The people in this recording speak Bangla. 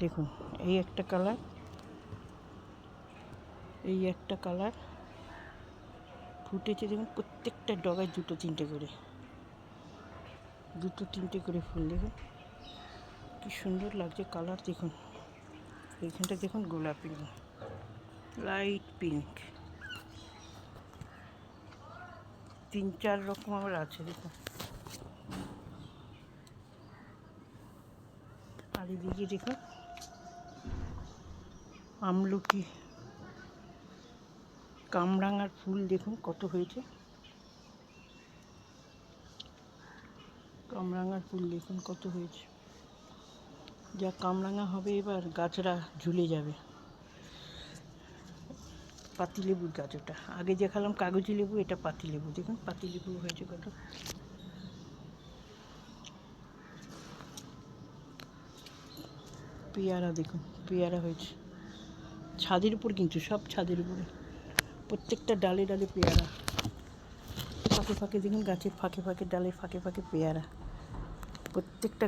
দেখুন এই একটা কালার, এই একটা কালার ফুটেছে। দেখুন প্রত্যেকটা ডগায় দুটো তিনটে করে ফুল। দেখুন কি সুন্দর লাগছে কালার। দেখুন এইখানটা দেখুন গোলাপি, লাইট পিঙ্ক, 3-4 রকম আবার আছে। দেখুন আর এদিকে দেখুন আমলকি, কামরাঙার ফুল দেখুন কত হয়েছে। কামরাঙার ফুল দেখুন কত হয়েছে। যা কামরাঙা হবে এবার গাছরা ঝুলে যাবে। পাতিলেবুর গাছ ওটা, আগে দেখালাম কাগজি লেবু, এটা পাতিলেবু। দেখুন পাতিলেবু হয়েছে কত। পেয়ারা দেখুন, পেয়ারা হয়েছে ছাদের উপর, কিন্তু সব ছাদের উপরে, প্রত্যেকটা ডালে ডালে পেয়ারা। ফাঁকে ফাঁকে দেখুন গাছের ফাঁকে ফাঁকে, ডালের ফাঁকে ফাঁকে পেয়ারা প্রত্যেকটা।